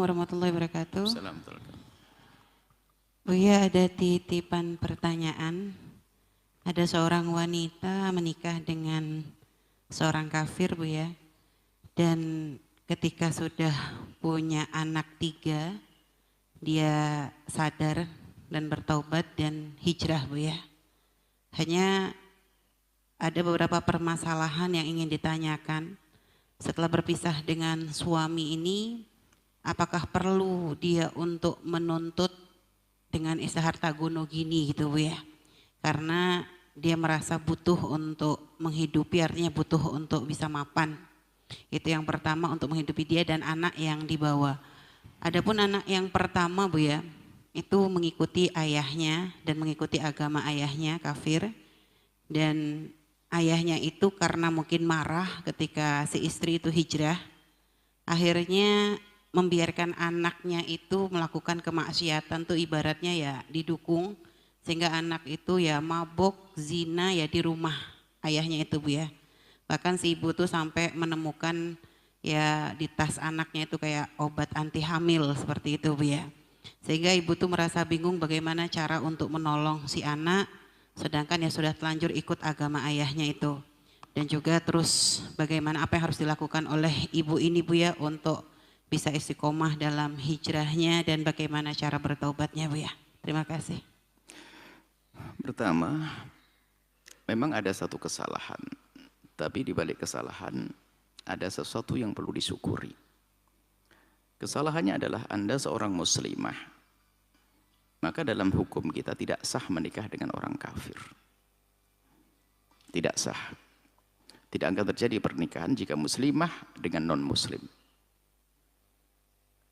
warahmatullahi wabarakatuh. Assalamualaikum. Buya, ada titipan pertanyaan. Ada seorang wanita menikah dengan seorang kafir, Buya. Dan ketika sudah punya anak 3, dia sadar dan bertaubat dan hijrah, Buya. Hanya ada beberapa permasalahan yang ingin ditanyakan. Setelah berpisah dengan suami ini, apakah perlu dia untuk menuntut dengan harta gono gini gitu, Bu ya? Karena dia merasa butuh untuk menghidupi, artinya butuh untuk bisa mapan. Itu yang pertama, untuk menghidupi dia dan anak yang dibawa. Adapun anak yang pertama, Bu ya, itu mengikuti ayahnya dan mengikuti agama ayahnya, kafir. Dan ayahnya itu karena mungkin marah ketika si istri itu hijrah, akhirnya membiarkan anaknya itu melakukan kemaksiatan tuh, ibaratnya ya didukung, sehingga anak itu ya mabuk, zina ya di rumah ayahnya itu, Bu ya. Bahkan si ibu tuh sampai menemukan ya di tas anaknya itu kayak obat anti hamil seperti itu, Bu ya. Sehingga ibu tuh merasa bingung bagaimana cara untuk menolong si anak, sedangkan ya sudah telanjur ikut agama ayahnya itu. Dan juga terus bagaimana apa yang harus dilakukan oleh ibu ini, Bu ya, untuk bisa istiqomah dalam hijrahnya dan bagaimana cara bertaubatnya, Bu ya. Terima kasih. Pertama, memang ada satu kesalahan, tapi di balik kesalahan ada sesuatu yang perlu disyukuri. Kesalahannya adalah Anda seorang muslimah, maka dalam hukum kita tidak sah menikah dengan orang kafir. Tidak sah. Tidak akan terjadi pernikahan jika muslimah dengan non-muslim.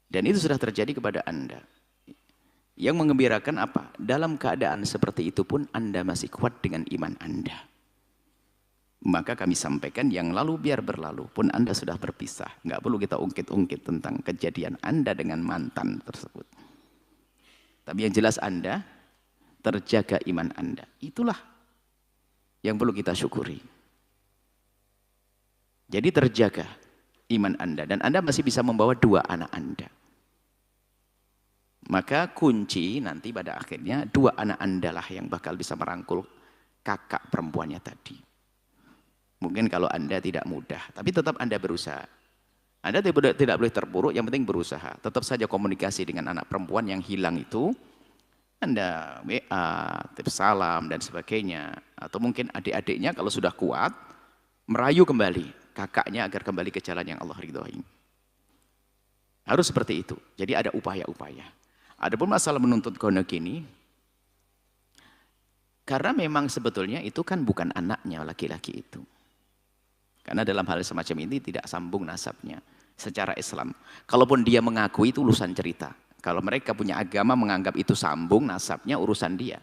Dan itu sudah terjadi kepada Anda. Yang mengembirakan apa? Dalam keadaan seperti itu pun Anda masih kuat dengan iman Anda. Maka kami sampaikan yang lalu biar berlalu, pun Anda sudah berpisah. Nggak perlu kita ungkit-ungkit tentang kejadian Anda dengan mantan tersebut. Tapi yang jelas Anda terjaga iman Anda. Itulah yang perlu kita syukuri. Jadi terjaga iman Anda dan Anda masih bisa membawa 2 anak Anda. Maka kunci nanti pada akhirnya 2 anak Anda lah yang bakal bisa merangkul kakak perempuannya tadi. Mungkin kalau Anda tidak mudah, tapi tetap Anda berusaha. Anda tidak boleh terpuruk, yang penting berusaha. Tetap saja komunikasi dengan anak perempuan yang hilang itu. Anda WA, tips salam dan sebagainya. Atau mungkin adik-adiknya kalau sudah kuat, merayu kembali kakaknya agar kembali ke jalan yang Allah ridhoi. Harus seperti itu. Jadi ada upaya-upaya. Adapun masalah menuntut gono gini, karena memang sebetulnya itu kan bukan anaknya laki-laki itu. Karena dalam hal semacam ini tidak sambung nasabnya secara Islam. Kalaupun dia mengakui itu urusan cerita. Kalau mereka punya agama menganggap itu sambung nasabnya, urusan dia.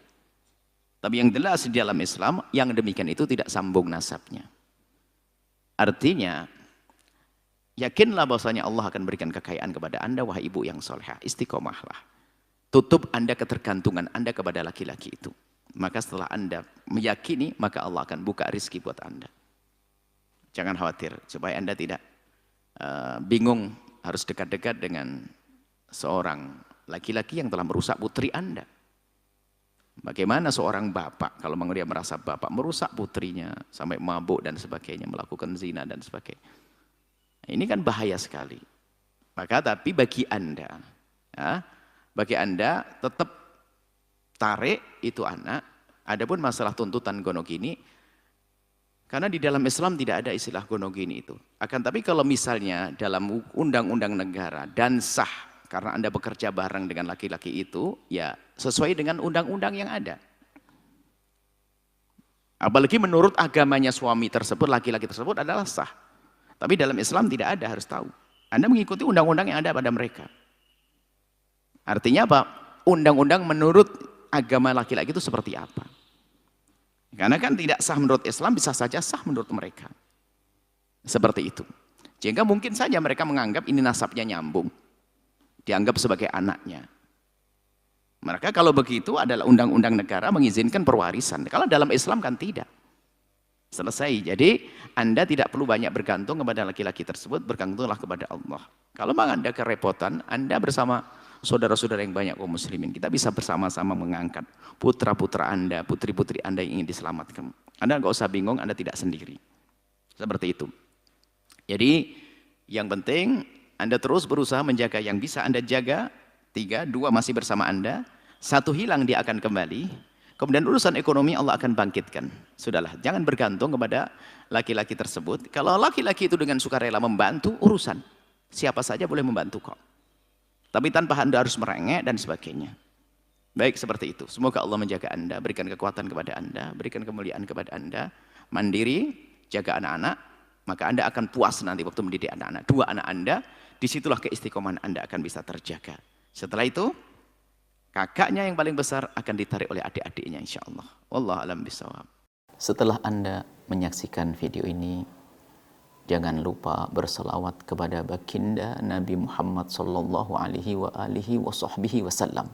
Tapi yang jelas di dalam Islam yang demikian itu tidak sambung nasabnya. Artinya yakinlah bahwasanya Allah akan berikan kekayaan kepada Anda, wahai ibu yang solehah. Istiqomahlah. Tutup Anda ketergantungan Anda kepada laki-laki itu. Maka setelah Anda meyakini, maka Allah akan buka rizki buat Anda. Jangan khawatir, supaya Anda tidak bingung harus dekat-dekat dengan seorang laki-laki yang telah merusak putri Anda. Bagaimana seorang bapak, kalau dia merasa bapak merusak putrinya, sampai mabuk dan sebagainya, melakukan zina dan sebagainya. Ini kan bahaya sekali. Maka tapi bagi Anda, ya, bagi Anda tetap tarik itu anak. Adapun masalah tuntutan gono gini, karena di dalam Islam tidak ada istilah gono gini itu. Akan tapi kalau misalnya dalam undang-undang negara dan sah karena Anda bekerja bareng dengan laki-laki itu, ya sesuai dengan undang-undang yang ada. Apalagi menurut agamanya suami tersebut, laki-laki tersebut adalah sah. Tapi dalam Islam tidak ada, harus tahu. Anda mengikuti undang-undang yang ada pada mereka. Artinya apa? Undang-undang menurut agama laki-laki itu seperti apa? Karena kan tidak sah menurut Islam, bisa saja sah menurut mereka. Seperti itu. Sehingga mungkin saja mereka menganggap ini nasabnya nyambung. Dianggap sebagai anaknya. Maka kalau begitu adalah undang-undang negara mengizinkan perwarisan. Kalau dalam Islam kan tidak. Selesai. Jadi Anda tidak perlu banyak bergantung kepada laki-laki tersebut, bergantunglah kepada Allah. Kalau memang Anda kerepotan, Anda bersama saudara-saudara yang banyak kaum muslimin, kita bisa bersama-sama mengangkat putra-putra Anda, putri-putri Anda yang ingin diselamatkan. Anda nggak usah bingung, Anda tidak sendiri. Seperti itu. Jadi yang penting Anda terus berusaha menjaga yang bisa Anda jaga. 3, 2 masih bersama Anda. 1 hilang, dia akan kembali. Kemudian urusan ekonomi Allah akan bangkitkan. Sudahlah, jangan bergantung kepada laki-laki tersebut. Kalau laki-laki itu dengan sukarela membantu, urusan. Siapa saja boleh membantu kok. Tapi tanpa Anda harus merengek dan sebagainya. Baik, seperti itu. Semoga Allah menjaga Anda, berikan kekuatan kepada Anda, berikan kemuliaan kepada Anda. Mandiri, jaga anak-anak, maka Anda akan puas nanti waktu mendidik anak-anak. 2 anak Anda, disitulah keistiqomahan Anda akan bisa terjaga. Setelah itu, kakaknya yang paling besar akan ditarik oleh adik-adiknya insya Allah. Wallahu a'lam bishawab. Setelah Anda menyaksikan video ini, jangan lupa berselawat kepada baginda Nabi Muhammad sallallahu alaihi wa alihi wa sahbihi wasallam.